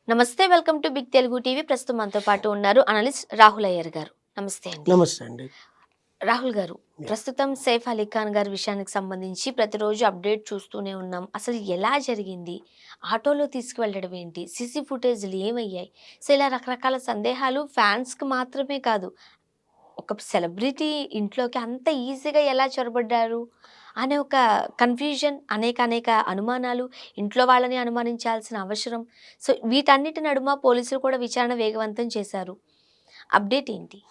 నమస్తే. Welcome to Big Telugu TV. ప్రస్తుతం మనతో పాటు ఉన్నారు అనలిస్ట్ రాహుల్ అయ్యర్ గారు. నమస్తే అండి. నమస్తే అండి. రాహుల్ గారు, యాహ్! ప్రస్తుతం సైఫ్ అలీ ఖాన్ గారి విషయానికి సంబంధించి ప్రతిరోజు అప్డేట్ చూస్తూనే ఉన్నాం. అసలు ఎలా జరిగింది? ఆటోలో తీసుకువెళ్ళడం ఏంటి? సీసీ ఫుటేజ్‌లు ఏమయ్యాయి? సో, ఇలా రకరకాల సందేహాలు ఫ్యాన్స్‌కి మాత్రమే కాదు, ఒక సెలబ్రిటీ ఇంట్లోకి అంత ఈజీగా ఎలా చొరబడ్డారు అనే ఒక కన్ఫ్యూజన్, అనేక అనుమానాలు, ఇంట్లో వాళ్ళని అనుమానించాల్సిన అవసరం. సో, వీటన్నిటి నడుమ పోలీసులు కూడా విచారణ వేగవంతం చేశారు. అప్డేట్ ఏంటి?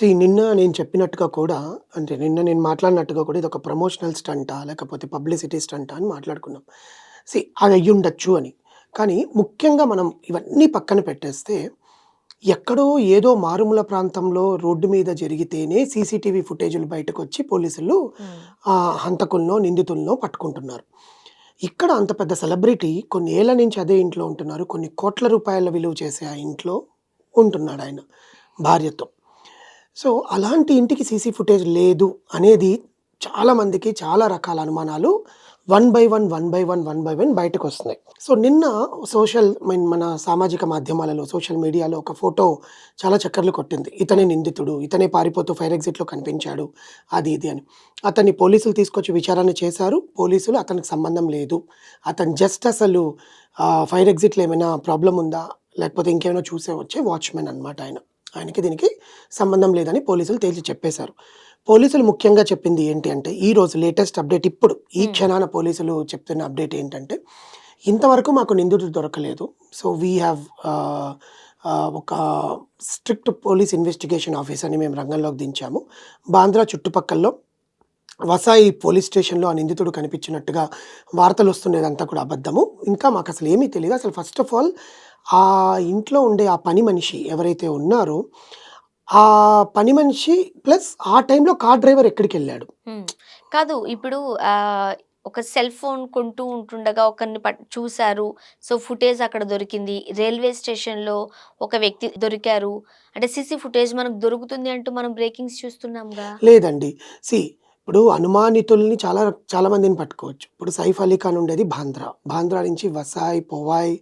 నిన్న నేను చెప్పినట్టుగా కూడా అంటే నిన్న నేను మాట్లాడినట్టుగా కూడా ఇదొక ప్రమోషనల్ స్టంటా? లేకపోతే పబ్లిసిటీ స్టంటా? అని మాట్లాడుకున్నాం. అది అయ్యుండొచ్చు అని. కానీ ముఖ్యంగా మనం ఇవన్నీ పక్కన పెట్టేస్తే ఎక్కడో ఏదో మారుమూల ప్రాంతంలో రోడ్డు మీద జరిగితేనే సీసీటీవీ ఫుటేజులు బయటకొచ్చి పోలీసులు హ్మ్. హంతకులనో, నిందితులనో పట్టుకుంటున్నారు. ఇక్కడ అంత పెద్ద సెలబ్రిటీ కొన్ని ఏళ్ల నుంచి అదే ఇంట్లో ఉంటున్నారు. కొన్ని కోట్ల రూపాయల విలువ చేసే ఆ ఇంట్లో ఉంటున్నాడాయన భార్యతో. అలాంటి ఇంటికి సీసీ ఫుటేజ్ లేదు అనేది చాలా మందికి చాలా రకాల అనుమానాలు వన్ బై వన్ బయటకొస్తున్నాయి. నిన్న మన సామాజిక మాధ్యమాలలో, సోషల్ మీడియాలో ఒక ఫోటో చాలా చక్కర్లు కొట్టింది. ఇతనే నిందితుడు, ఇతనే పారిపోతూ ఫైర్ ఎగ్జిట్‌లో కనిపించాడు, అది ఇది అని. అతన్ని పోలీసులు తీసుకొచ్చి విచారణ చేశారు. పోలీసులు అతనికి సంబంధం లేదు, అతను జస్ట్ అసలు ఫైర్ ఎగ్జిట్‌లో ఏమైనా ప్రాబ్లమ్ ఉందా? లేకపోతే ఇంకేమైనా చూసే వచ్చే వాచ్‌మెన్ అనమాట ఆయన. ఆయనకి దీనికి సంబంధం లేదని పోలీసులు తేల్చి చెప్పేశారు. పోలీసులు ముఖ్యంగా చెప్పింది ఏంటి అంటే, ఈరోజు లేటెస్ట్ అప్డేట్ ఇప్పుడు ఈ క్షణాన పోలీసులు చెప్తున్న అప్డేట్ ఏంటంటే, ఇంతవరకు మాకు నిందితుడు దొరకలేదు. వీ హ్యావ్ ఒక స్ట్రిక్ట్ పోలీస్ ఇన్వెస్టిగేషన్ ఆఫీసర్‌ని మేము రంగంలోకి దించాము. బాంద్రా చుట్టుపక్కల్లో వసాయి పోలీస్ స్టేషన్‌లో ఆ నిందితుడు కనిపించినట్టుగా వార్తలొస్తున్నదంతా కూడా అబద్ధము. ఇంకా మాకసలు ఏమీ తెలీదు. అసలు ఫస్ట్ ఆఫ్ ఆల్ ఆ ఇంట్లో ఉండే ఆ పని మనిషి ఎవరైతే ఉన్నారో, ఆ పని మనిషి ప్లస్ ఆ టైంలో కార్ డ్రైవర్ ఎక్కడికెళ్ళాడు? హ్మ్. కాదు, ఇప్పుడు ఒక సెల్ ఫోన్ కొంటూ ఉంటుండగా ఒకరిని చూసారు. సో, ఫుటేజ్ అక్కడ దొరికింది. రైల్వే స్టేషన్‌లో ఒక వ్యక్తి దొరికారు. అంటే సీసీ ఫుటేజ్ మనకు దొరుకుతుంది అంటూ మనం బ్రేకింగ్స్ చూస్తున్నాంగా. లేదండి. సీ ఇప్పుడు అనుమానితుల్ని చాలా చాలా మందిని పట్టుకోవచ్చు. ఇప్పుడు సైఫ్ అలీ ఖాన్ ఉండేది బాంద్రా. బాంద్రా నుంచి వసాయ్, పోవాయ్,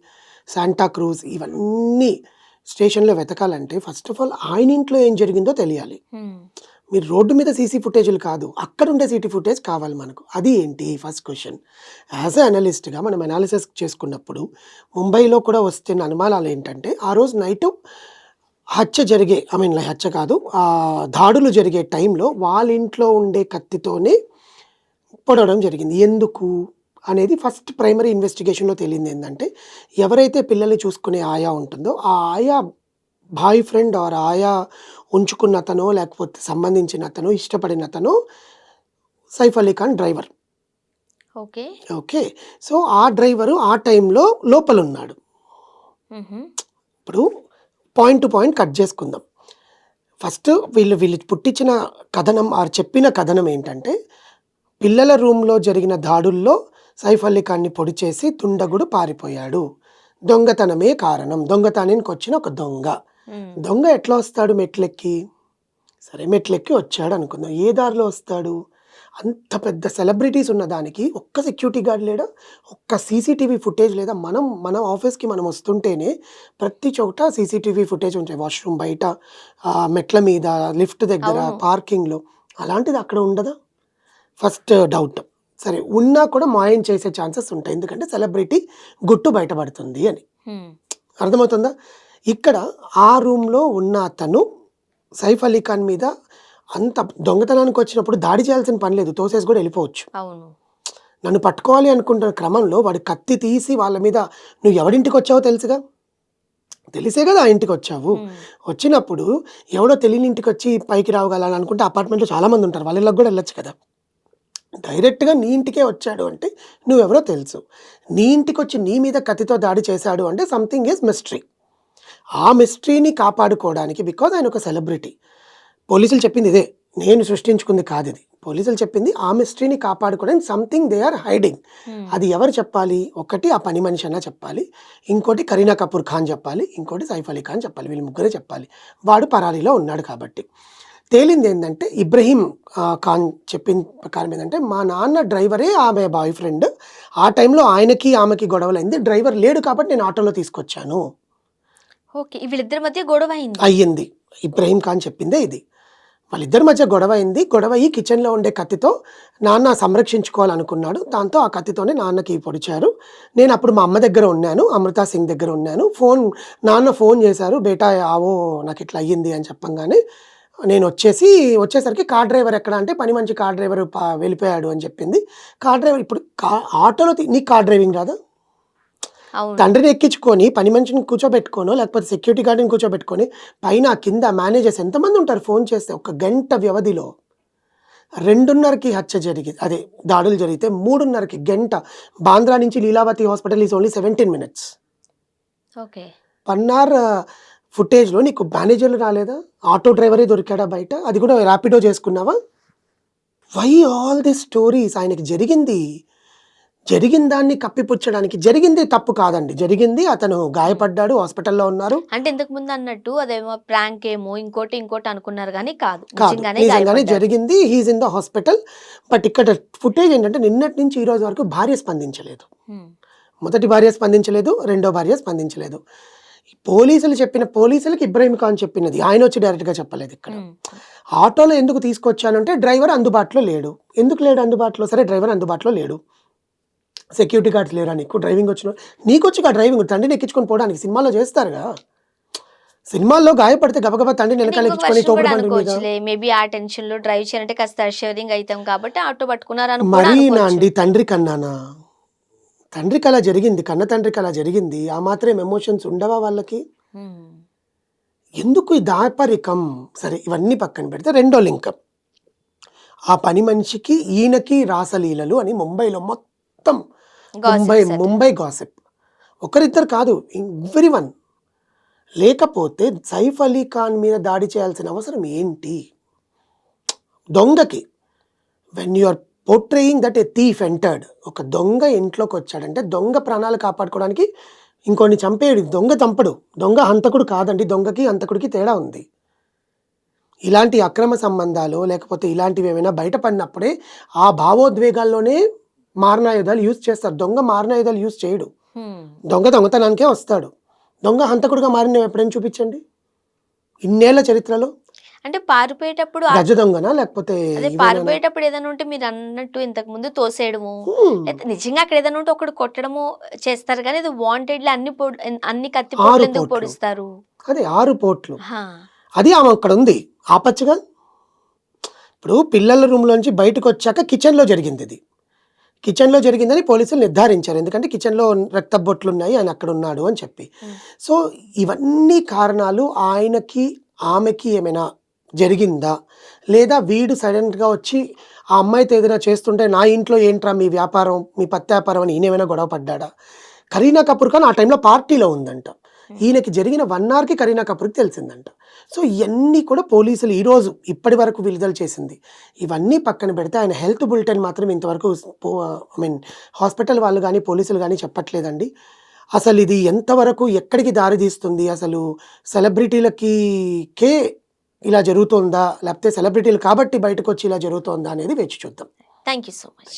శాంటా క్రూజ్ ఇవన్నీ స్టేషన్‌లో వెతకాలంటే ఫస్ట్ ఆఫ్ ఆల్ ఆయన ఇంట్లో ఏం జరిగిందో తెలియాలి. హ్మ్. మీరు రోడ్డు మీద సీసీ ఫుటేజులు కాదు, అక్కడుండే సీటీ ఫుటేజ్ కావాలి మనకు. అది ఏంటి ఫస్ట్ క్వెషన్. యాస్ ఎ అనలిస్ట్‌గా మనం అనాలిసిస్ చేసుకున్నప్పుడు ముంబైలో కూడా వస్తున్న అనుమానాలేంటంటే, ఆ రోజు నైటు హత్య జరిగే హత్య కాదు, దాడులు జరిగే టైంలో వాళ్ళ ఇంట్లో ఉండే కత్తితోనే పొడవడం జరిగింది. ఎందుకు? అనేది ఫస్ట్ ప్రైమరీ ఇన్వెస్టిగేషన్‌లో తేలిందేందంటే, ఎవరైతే పిల్లల్ని చూసుకునే ఆయా ఉంటుందో, ఆ ఆయా బాయ్ ఫ్రెండ్ ఆర్ ఆయా ఉంచుకున్నతనో, లేకపోతే సంబంధించినతనో, ఇష్టపడినతనో Saif Ali Khan driver. Okay. Okay. ఆ డ్రైవరు ఆ టైంలో లోపలున్నాడు. హుహు. ఇప్పుడు పాయింట్ టు పాయింట్ కట్ చేసుకుందాం. ఫస్ట్ వీళ్ళు పుట్టించిన కథనం ఆర్ చెప్పిన కథనం ఏంటంటే, పిల్లల రూమ్‌లో జరిగిన దాడుల్లో సైఫ్ అలీ ఖాన్‌ని పొడి చేసి దుండగుడు పారిపోయాడు. దొంగతనమే కారణం. దొంగతనానికొచ్చిన ఒక దొంగ. హ్మ్. దొంగ ఎట్లా వస్తాడు మెట్లెక్కి? సరే మెట్లెక్కి వచ్చాడనుకుందాం. ఏ దారిలో వస్తాడు? అంత పెద్ద సెలబ్రిటీస్ ఉన్న దానికి ఒక్క సెక్యూరిటీ గార్డ్ లేడా? ఒక్క సీసీటీవీ ఫుటేజ్ లేదా? మన ఆఫీస్‌కి మనం వస్తుంటేనే ప్రతి చోట సీసీటీవీ ఫుటేజ్ ఉంటాయి. వాష్‌రూమ్ బయట, మెట్ల మీద, లిఫ్ట్ దగ్గర, అవును. పార్కింగ్‌లో. అలాంటిది అక్కడ ఉండదా? First doubt. సరే ఉన్నా కూడా మాయం చేసే ఛాన్సెస్ ఉంటాయి. ఎందుకంటే సెలబ్రిటీ గుట్టు బయటపడుతుంది అని. హ్మ్. అర్థమవుతుందా? ఇక్కడ ఆ రూమ్‌లో ఉన్న అతను సైఫ్ అలీ ఖాన్ మీద అంత దొంగతనానికొచ్చినప్పుడు దాడి చేయాల్సిన పని లేదు. తోసేసి కూడా ఎళ్ళిపోవచ్చు. అవును. నన్ను పట్టుకోవాలి అనుకుంటున్న క్రమంలో వాడు కత్తి తీసి వాళ్ళ మీద, "నువ్వు ఎవడింటికొచ్చావో తెలుసుగా? తెలిసే కదా ఆ ఇంటికొచ్చావు. హ్మ్. వచ్చినప్పుడు ఎవడో తెలియని ఇంటికొచ్చి పైకి రావగలని అనుకుంటే అపార్ట్మెంట్‌లో చాలా మందుంటారు. వాళ్ళ ఇళ్ళకి కూడా ఎళ్ళొచ్చు కదా! డైరెక్ట్‌గా నీ ఇంటికే వచ్చాడు అంటే నువ్వెవరో తెలుసు. నీ ఇంటికొచ్చి నీ మీద కత్తితో దాడి చేశాడు అంటే సంథింగ్ ఈజ్ మిస్టరీ. ఆ మిస్టరీని కాపాడుకోవడానికి బికాజ్ ఆయన ఒక సెలబ్రిటీ. పోలీసులు చెప్పింది ఇదే. నేను సృష్టించుకుంది కాదిది. పోలీసులు చెప్పింది ఆ మిస్టరీని కాపాడుకోవడానికి సంథింగ్ దే ఆర్ హైడింగ్. హ్మ్. అది ఎవరు చెప్పాలి? ఒకటి ఆ పని మనిషి అన్నా చెప్పాలి. ఇంకోటి కరీనా కపూర్ ఖాన్ చెప్పాలి. ఇంకోటి సైఫ్ అలీ ఖాన్ చెప్పాలి. వీళ్ళు ముగ్గురే చెప్పాలి. వాడు పరారీలో ఉన్నాడు కాబట్టి. తేలిందేందంటే ఇబ్రహీం ఖాన్ చెప్పిన ప్రకారం ఏందంటే, మా నాన్న డ్రైవరే ఆమె బాయ్ ఫ్రెండ్. ఆ టైంలో ఆయనకి, ఆమెకి గొడవలయింది. డ్రైవర్ లేడు కాబట్టి నేను ఆటోలో తీసుకొచ్చాను. ఓకే. వీళ్ళిద్దరి మధ్య గొడవ అయింది. అయ్యింది. ఇబ్రహీం ఖాన్ చెప్పిందే ఇది. వాళ్ళిద్దరి మధ్య గొడవ అయింది. గొడవ అయ్యి కిచెన్‌లో ఉండే కత్తితో నాన్న సంరక్షించుకోవాలనుకున్నాడు. దాంతో ఆ కత్తితోనే నాన్నకి పొడిచారు. నేనప్పుడు మా అమ్మ దగ్గర ఉన్నాను. అమృతా సింగ్ దగ్గర ఉన్నాను. నాన్న ఫోన్ చేశారు. "బేటా ఆవో నాకిట్లా అయ్యింది" అని చెప్పంగానే వచ్చేసరికి కార్ డ్రైవర్ ఎక్కడ అంటే పని మనిషి కార్ డ్రైవర్ వెళ్ళిపోయాడు అని చెప్పింది. కార్ డ్రైవర్ ఇప్పుడు ఆటోలో నీకు కార్ డ్రైవింగ్ రాదా? అవును. తండ్రిని ఎక్కించుకొని పని మనిషిని కూర్చోబెట్టుకోనో లేకపోతే సెక్యూరిటీ గార్డ్‌ని కూర్చోబెట్టుకొని పైన, కింద మేనేజర్స్ ఎంతమంది ఉంటారు ఫోన్ చేస్తే. ఒక గంట వ్యవధిలో 2:30కి దాడులు జరిగితే 3:30కి గంట. బాంద్రా నుంచి Lilavati hospital is only 17 minutes. Okay. 1 hour ఫుటేజ్‌లో నీకు మేనేజర్లు రాలేదా? ఆటో డ్రైవరే దొరికాడా బయట? అది కూడా ర్యాపిడో చేసుకున్నావా? Why all this stories? ఆయనకి జరిగిన దాన్ని కప్పిపుచ్చడానికి జరిగింది తప్పు కాదండి. జరిగింది, అతను గాయపడ్డాడు, హాస్పిటల్‌లో ఉన్నారు. అంటే ఇంతకుముందు అన్నట్టు అదేమో ప్రాంక్ ఏమో ఇంకోటి అనుకున్నారు గానీ కాదు. కాదు. నిజంగానే నిజంగానే గాయపడ్డారు. జరిగింది. He is in the hospital. But ఇక్కడ ఫుటేజ్ ఏంటంటే నిన్నటి నుంచి ఈ రోజు వరకు భార్య స్పందించలేదు. హ్మ్. మొదటి భార్య స్పందించలేదు. రెండో భార్య స్పందించలేదు. పోలీసులకి ఇబ్రహీం ఖాన్ చెప్పినది. ఆయనొచ్చి డైరెక్ట్‌గా చెప్పలేదు ఇక్కడ. హ్మ్. ఆటోలో ఎందుకు తీసుకొచ్చానంటే డ్రైవర్ అందుబాటులో లేడు. ఎందుకు లేడు అందుబాటులో? సరే డ్రైవర్ అందుబాటులో లేడు. సెక్యూరిటీ గార్డ్స్ లేరా నీకు? డ్రైవింగ్ వచ్చిన నీకొచ్చుగా డ్రైవింగ్. తండ్రిని ఎక్కించుకొని పోవడానికి సినిమాలో చేస్తారుగా. సినిమాల్లో గాయపడితే గబగబా తండ్రిని అంటే వెనకాల ఇంకొక ఎక్కించుకొని వర్షన్ తోపుడు కూడా బండి మీద. అనుకోవచ్చులే. మేబీ ఆ టెన్షన్‌లో డ్రైవ్ చేయాలంటే కాస్త షేరింగ్ అయితాం కాబట్టి ఆటో పట్టుకున్నారని కూడా మరీనా అనుకోవచ్చు. అండి తండ్రి కన్నానా? తండ్రికి అలా జరిగింది. కన్న తండ్రికి అలా జరిగింది. ఆ మాత్రం ఎమోషన్స్ ఉండవా వాళ్ళకి? హ్మ్. ఎందుకు ఈ దాపరికం? సరే ఇవన్నీ పక్కన పెడితే రెండో లింక్. ఆ పని మనిషికి, ఈయనకి రాసలీలలు అని ముంబైలో మొత్తం గాసిప్స్ అట. ముంబై గాసిప్. ఒకరిద్దరు కాదు, ఎవ్రీవన్. లేకపోతే సైఫ్ అలీ ఖాన్ మీద దాడి చేయాల్సిన అవసరం ఏంటి? దొంగకి when you are portraying that a thief entered, ఒక దొంగ ఇంట్లోకి వచ్చాడంటే దొంగ ప్రాణాలు కాపాడుకోవడానికి ఇంకొన్ని చంపేయడు. దొంగ చంపడు. దొంగ హంతకుడు కాదండి. దొంగకి హంతకుడికి తేడా ఉంది. ఇలాంటి అక్రమ సంబంధాలు లేకపోతే ఇలాంటివి ఏమైనా బయటపడినప్పుడే ఆ భావోద్వేగాల్లోనే మారణాయుధాలు యూజ్ చేస్తారు. దొంగ మారణాయుధాలు యూజ్ చేయడు. హ్మ్. దొంగ దొంగతనానికే వస్తాడు. దొంగ హంతకుడిగా మారినవి ఎప్పుడైనా చూపించండి ఇన్నేళ్ల చరిత్రలో. అంటే పారిపోయేటప్పుడు గజ దొంగనా లేకపోతే అదే ఇవేనా? పారిపోయేటప్పుడు ఏదైనా ఉంటే మీరు అన్నట్టు ఇంతకు ముందు తోసేయడము, లేతే నిజంగా అక్కడ ఏదైనా ఉంటే ఒకడు కొట్టడము చేస్తారు గానీ, ఇది వాంటెడ్‌లీ అన్ని కత్తి 6 పోట్లు ఎందుకు పోట్లు. పొడుస్తారు? అదే 6 పోట్లు. హా! అది ఆమె అక్కడ ఉంది. ఆపచ్చుగా. ఇప్పుడు పిల్లల రూమ్‌లోంచి బయటకొచ్చాక కిచెన్‌లో జరిగిందిది. కిచెన్‌లో జరిగిందని పోలీసులు నిర్ధారించారు. ఎందుకంటే కిచెన్‌లో రక్తపు బొట్లున్నాయి. ఆయన అక్కడున్నాడు అని చెప్పి. హ్మ్. సో, ఇవన్నీ కారణాలు ఆయనకి, ఆమెకి ఏమైనా జరిగిందా? లేదా వీడు సడెన్‌గా వచ్చి ఆ అమ్మాయితో ఏదైనా చేస్తుంటే, "నా ఇంట్లో ఏంట్రా మీ వ్యాపారం, మీ పత్యాపారం" అని ఈయనేమైనా గొడవ పడ్డాడా? కరీనా కపూర్ ఖాన్ ఆ టైంలో పార్టీలో ఉందంట. ఈయనకి జరిగిన 1 అవర్‌కి కరీనా కపూర్‌కి తెలిసిందంట. సో, ఇయన్నీ కూడా పోలీసులు ఇప్పటి వరకు విడుదల చేసింది. ఇవన్నీ పక్కన పెడితే ఆయన హెల్త్ బులెటిన్ మాత్రం ఇంతవరకు హాస్పిటల్ వాళ్ళు గానీ, పోలీసులు గానీ చెప్పట్లేదండి. అసలిది ఎంతవరకు ఎక్కడికి దారి తీస్తుంది? అసలు సెలబ్రిటీలకే ఇలా జరుగుతోందా? లేకపోతే సెలబ్రిటీలు కాబట్టి బయటకొచ్చి ఇలా జరుగుతోందా అనేది వేచి చూద్దాం. Thank you so much.